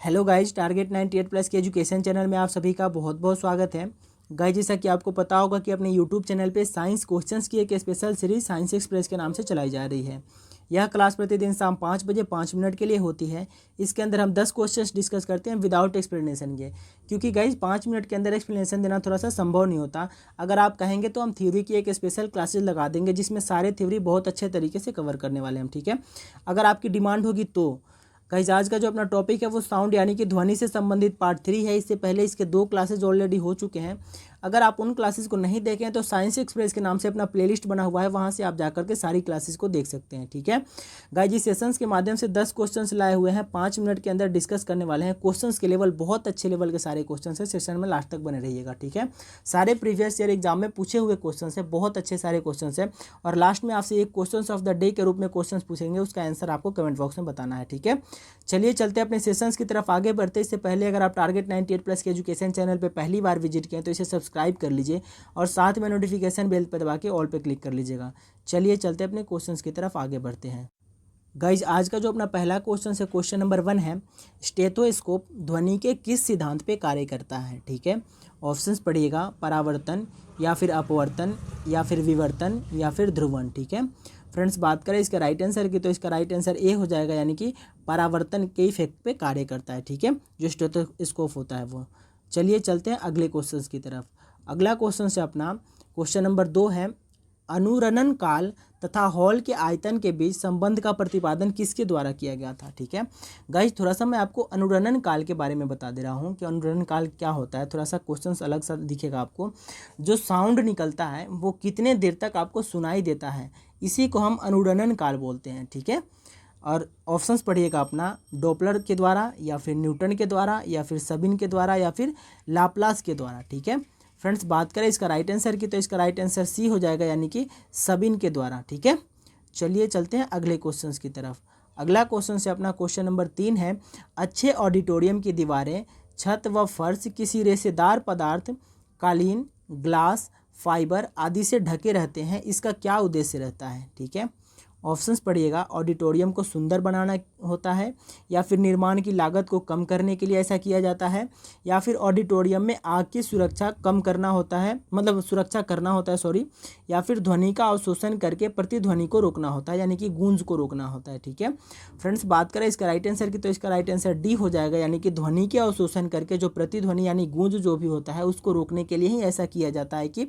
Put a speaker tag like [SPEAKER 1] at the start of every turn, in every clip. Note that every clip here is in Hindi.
[SPEAKER 1] हेलो गाइज, टारगेट 98 प्लस के एजुकेशन चैनल में आप सभी का बहुत बहुत स्वागत है। गाइज, जैसा कि आपको पता होगा कि अपने यूट्यूब चैनल पे साइंस क्वेश्चंस की एक स्पेशल सीरीज साइंस एक्सप्रेस के नाम से चलाई जा रही है। यह क्लास प्रतिदिन शाम 5 बजे 5 मिनट के लिए होती है। इसके अंदर हम 10 क्वेश्चंस डिस्कस करते हैं विदाउट एक्सप्लेनेशन के, क्योंकि गाइज 5 मिनट के अंदर एक्सप्लेनेशन देना थोड़ा सा संभव नहीं होता। अगर आप कहेंगे तो हम थ्योरी की एक स्पेशल क्लासेज लगा देंगे जिसमें सारे थ्योरी बहुत अच्छे तरीके से कवर करने वाले हैं, ठीक है। अगर आपकी डिमांड होगी तो गाइस, आज का जो अपना टॉपिक है वो साउंड यानी कि ध्वनि से संबंधित पार्ट 3 है। इससे पहले इसके 2 क्लासेज ऑलरेडी हो चुके हैं। अगर आप उन क्लासेस को नहीं देखें तो साइंस एक्सप्रेस के नाम से अपना प्लेलिस्ट बना हुआ है, वहां से आप जाकर के सारी क्लासेस को देख सकते हैं, ठीक है। गाइस, इस सेशंस के माध्यम से 10 क्वेश्चंस लाए हुए हैं, 5 मिनट के अंदर डिस्कस करने वाले हैं। क्वेश्चंस के लेवल बहुत अच्छे लेवल के सारे क्वेश्चन है। सेशन में लास्ट तक बने रहिएगा, ठीक है। सारे प्रीवियस ईयर एग्जाम में पूछे हुए क्वेश्चन है, बहुत अच्छे सारे क्वेश्चन है। और लास्ट में आपसे एक क्वेश्चन ऑफ द डे के रूप में क्वेश्चन पूछेंगे, उसका आंसर आपको कमेंट बॉक्स में बताना है, ठीक है। चलिए चलते अपने सेशंस की तरफ आगे बढ़ते। इससे पहले अगर आप टारगेट 98 प्लस के एजुकेशन चैनल पे पहली बार विजिट किए तो इसे सब्सक्राइब कर लीजिए और साथ में नोटिफिकेशन बेल पर दबा के ऑल पे क्लिक कर लीजिएगा। चलिए चलते अपने क्वेश्चंस की तरफ आगे बढ़ते हैं। गाइज, आज का जो अपना पहला क्वेश्चन है, क्वेश्चन नंबर 1 है, स्टेथोस्कोप ध्वनि के किस सिद्धांत पे कार्य करता है, ठीक है। ऑप्शंस पढ़िएगा, परावर्तन या फिर अपवर्तन या फिर विवर्तन या फिर ध्रुवण, ठीक है। फ्रेंड्स, बात करें इसका राइट आंसर की तो इसका राइट आंसर ए हो जाएगा, यानी कि परावर्तन के इफेक्ट पे कार्य करता है, ठीक है, जो स्टेथोस्कोप होता है वो। चलिए चलते हैं अगले क्वेश्चन की तरफ। अगला क्वेश्चन से अपना क्वेश्चन नंबर 2 है, अनुरणन काल तथा हॉल के आयतन के बीच संबंध का प्रतिपादन किसके द्वारा किया गया था, ठीक है। गाइज, थोड़ा सा मैं आपको अनुरणन काल के बारे में बता दे रहा हूँ कि अनुरणन काल क्या होता है। थोड़ा सा क्वेश्चन अलग सा दिखेगा आपको। जो साउंड निकलता है वो कितने देर तक आपको सुनाई देता है, इसी को हम अनुरणन काल बोलते हैं, ठीक है। और ऑप्शंस पढ़िएगा अपना, डॉपलर के द्वारा या फिर न्यूटन के द्वारा या फिर सबिन के द्वारा या फिर लाप्लास के द्वारा, ठीक है। फ्रेंड्स, बात करें इसका राइट आंसर की तो इसका राइट आंसर सी हो जाएगा, यानी कि सबिन के द्वारा, ठीक है। चलिए चलते हैं अगले क्वेश्चंस की तरफ। अगला क्वेश्चन से अपना क्वेश्चन नंबर 3 है, अच्छे ऑडिटोरियम की दीवारें, छत व फर्श किसी रेशेदार पदार्थ, कालीन, ग्लास, फाइबर आदि से ढके रहते हैं, इसका क्या उद्देश्य रहता है, ठीक है। ऑप्शंस पढ़िएगा, ऑडिटोरियम को सुंदर बनाना होता है या फिर निर्माण की लागत को कम करने के लिए ऐसा किया जाता है या फिर ऑडिटोरियम में आग की सुरक्षा कम करना होता है, मतलब सुरक्षा करना होता है, सॉरी, या फिर ध्वनि का अवशोषण करके प्रतिध्वनि को रोकना होता है, यानी कि गूंज को रोकना होता है, ठीक है। फ्रेंड्स, बात करें इसका राइट आंसर की तो इसका राइट आंसर डी हो जाएगा, यानी कि ध्वनि के अवशोषण करके जो प्रतिध्वनि यानी गूंज जो भी होता है उसको रोकने के लिए ही ऐसा किया जाता है कि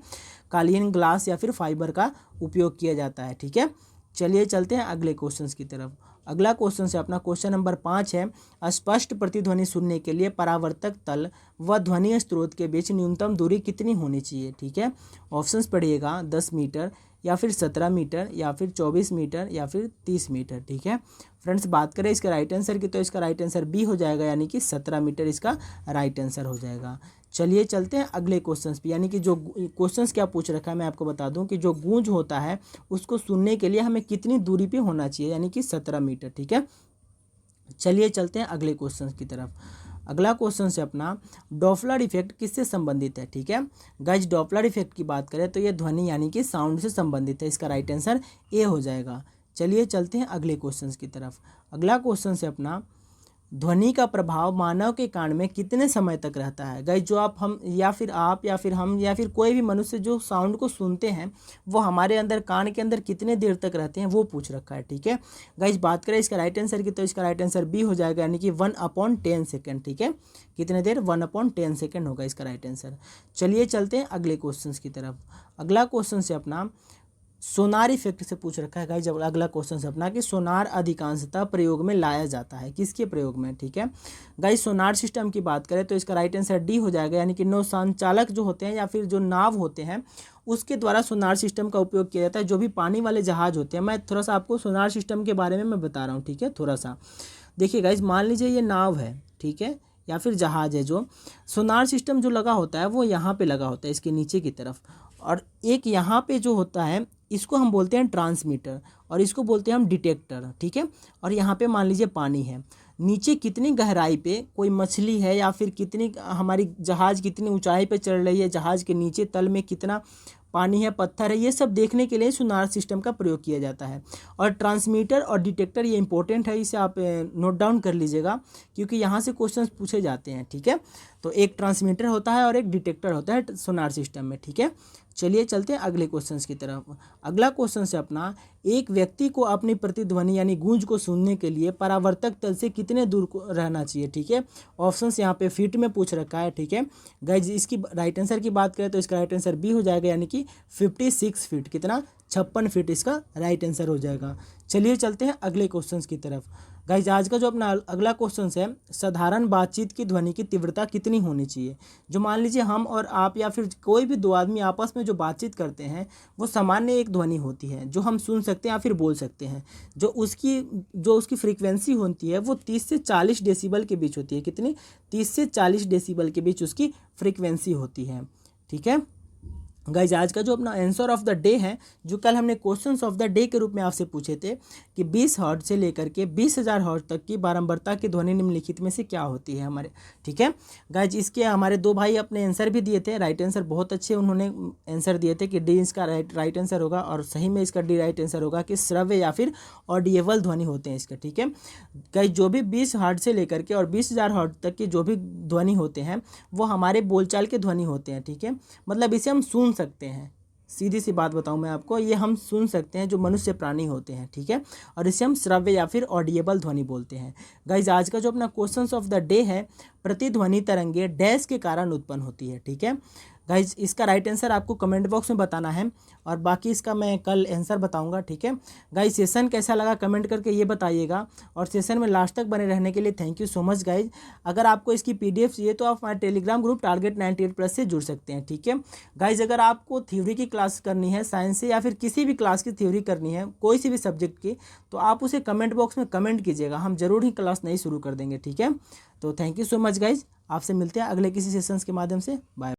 [SPEAKER 1] कालीन, ग्लास या फिर फाइबर का उपयोग किया जाता है, ठीक है। चलिए चलते हैं अगले क्वेश्चंस की तरफ। अगला क्वेश्चन से अपना क्वेश्चन नंबर 5 है, स्पष्ट प्रतिध्वनि सुनने के लिए परावर्तक तल व ध्वनि स्रोत के बीच न्यूनतम दूरी कितनी होनी चाहिए, ठीक है। ऑप्शंस पढ़िएगा, 10 मीटर या फिर 17 मीटर या फिर 24 मीटर या फिर 30 मीटर, ठीक है। फ्रेंड्स, बात करें इसका राइट आंसर की तो इसका राइट आंसर बी हो जाएगा, यानी कि 17 मीटर इसका राइट आंसर हो जाएगा। चलिए चलते हैं अगले क्वेश्चंस पे, यानी कि जो क्वेश्चंस क्या पूछ रखा है मैं आपको बता दूं कि जो गूंज होता है उसको सुनने के लिए हमें कितनी दूरी पे होना चाहिए, यानी कि 17 मीटर, ठीक है। चलिए चलते हैं अगले क्वेश्चंस की तरफ। अगला क्वेश्चन से अपना, डॉपलर इफेक्ट किससे संबंधित है, ठीक है। गाइज, डॉपलर इफेक्ट की बात करें तो ये ध्वनि यानी कि साउंड से संबंधित है, इसका राइट आंसर ए हो जाएगा। चलिए चलते हैं अगले क्वेश्चन की तरफ। अगला क्वेश्चन से अपना, ध्वनि का प्रभाव मानव के कान में कितने समय तक रहता है। गाइज, जो हम या फिर आप या फिर हम या फिर कोई भी मनुष्य जो साउंड को सुनते हैं वो हमारे अंदर कान के अंदर कितने देर तक रहते हैं वो पूछ रखा है, ठीक है। गाइज, बात करें इसका राइट आंसर की तो इसका राइट आंसर बी हो जाएगा, यानी कि 1/10 सेकेंड, ठीक है। कितने देर, 1/10 सेकेंड होगा इसका राइट आंसर। चलिए चलते हैं अगले क्वेश्चन की तरफ। अगला क्वेश्चन से अपना सोनार इफेक्ट से पूछ रखा है। गाइज, अगला क्वेश्चन से अपना कि सोनार अधिकांशतः प्रयोग में लाया जाता है, किसके प्रयोग में, ठीक है। गाइज, सोनार सिस्टम की बात करें तो इसका राइट आंसर डी हो जाएगा, यानी कि नौ संचालक जो होते हैं या फिर जो नाव होते हैं उसके द्वारा सोनार सिस्टम का उपयोग किया जाता है। जो भी पानी वाले जहाज होते हैं, मैं थोड़ा सा आपको सोनार सिस्टम के बारे में मैं बता रहा हूँ, ठीक है। थोड़ा सा देखिए गाइज, मान लीजिए ये नाव है, ठीक है, या फिर जहाज है, जो सोनार सिस्टम जो लगा होता है वो यहाँ पे लगा होता है इसके नीचे की तरफ, और एक यहाँ पे जो होता है इसको हम बोलते हैं ट्रांसमीटर और इसको बोलते हैं हम डिटेक्टर, ठीक है। और यहाँ पे मान लीजिए पानी है, नीचे कितनी गहराई पे कोई मछली है या फिर कितनी हमारी जहाज़ कितनी ऊंचाई पे चल रही है, जहाज़ के नीचे तल में कितना पानी है, पत्थर है, ये सब देखने के लिए सोनार सिस्टम का प्रयोग किया जाता है। और ट्रांसमीटर और डिटेक्टर ये इंपॉर्टेंट है, इसे आप नोट डाउन कर लीजिएगा क्योंकि यहाँ से क्वेश्चंस पूछे जाते हैं। ठीक है, तो एक ट्रांसमीटर होता है और एक डिटेक्टर होता है सोनार सिस्टम में। ठीक है, चलिए चलते हैं अगले क्वेश्चंस की तरफ। अगला क्वेश्चन है अपना, एक व्यक्ति को अपनी प्रतिध्वनि यानी गूंज को सुनने के लिए परावर्तक तल से कितने दूर रहना चाहिए। ठीक है, ऑप्शंस यहाँ पे फीट में पूछ रखा है। ठीक है गाइज, इसकी राइट आंसर की बात करें तो इसका राइट आंसर बी हो जाएगा, यानी कि 56 फीट, कितना 56 फीट इसका राइट आंसर हो जाएगा। चलिए चलते हैं अगले क्वेश्चंस की तरफ। गाइज, आज का जो अपना अगला क्वेश्चन है, साधारण बातचीत की ध्वनि की तीव्रता कितनी होनी चाहिए। जो मान लीजिए हम और आप या फिर कोई भी दो आदमी आपस में जो बातचीत करते हैं वो सामान्य एक ध्वनि होती है जो हम सुन सकते हैं या फिर बोल सकते हैं। जो उसकी फ्रीक्वेंसी होती है वो 30 से 40 डेसिबल के बीच होती है। कितनी? 30 से 40 डेसिबल के बीच उसकी फ्रीक्वेंसी होती है। ठीक है गाइज, आज का जो अपना आंसर ऑफ द डे है, जो कल हमने क्वेश्चंस ऑफ द डे के रूप में आपसे पूछे थे कि 20 हर्ट्ज से लेकर के 20,000 हर्ट्ज तक की बारंबारता की ध्वनि निम्नलिखित में से क्या होती है हमारे। ठीक है गाइज, इसके हमारे दो भाई अपने आंसर भी दिए थे, राइट आंसर बहुत अच्छे उन्होंने आंसर दिए थे कि डी इसका राइट आंसर होगा, और सही में इसका डी राइट आंसर होगा कि श्रव्य या फिर ऑडिएबल ध्वनि होते हैं इसके। ठीक है गाइज, जो भी 20 हर्ट्ज से लेकर के और 20,000 हर्ट्ज तक की जो भी ध्वनि होते हैं वो हमारे बोलचाल के ध्वनि होते हैं। ठीक है, मतलब इसे हम सुन सकते हैं। सीधी सी बात बताऊं मैं आपको, ये हम सुन सकते हैं जो मनुष्य प्राणी होते हैं। ठीक है, और इसे हम श्रव्य या फिर ऑडिएबल ध्वनि बोलते हैं। गाइज, आज का जो अपना क्वेश्चंस ऑफ द डे है, प्रतिध्वनि तरंगे डैश के कारण उत्पन्न होती है। ठीक है गाइज, इसका राइट आंसर आपको कमेंट बॉक्स में बताना है और बाकी इसका मैं कल आंसर बताऊंगा। ठीक है गाइज, सेशन कैसा लगा कमेंट करके ये बताइएगा, और सेशन में लास्ट तक बने रहने के लिए thank you so much guys. अगर आपको इसकी PDF चाहिए तो आप हमारे टेलीग्राम ग्रुप टारगेट 98+ से जुड़ सकते हैं। ठीक है गाइज, अगर आपको थ्योरी की क्लास करनी है साइंस से या फिर किसी भी क्लास की थ्योरी करनी है कोई सी भी सब्जेक्ट की, तो आप उसे कमेंट बॉक्स में कमेंट कीजिएगा, हम जरूर ही क्लास नई शुरू कर देंगे। ठीक है, तो thank you so much guys, आपसे मिलते हैं अगले किसी सेशंस के माध्यम से। बाय।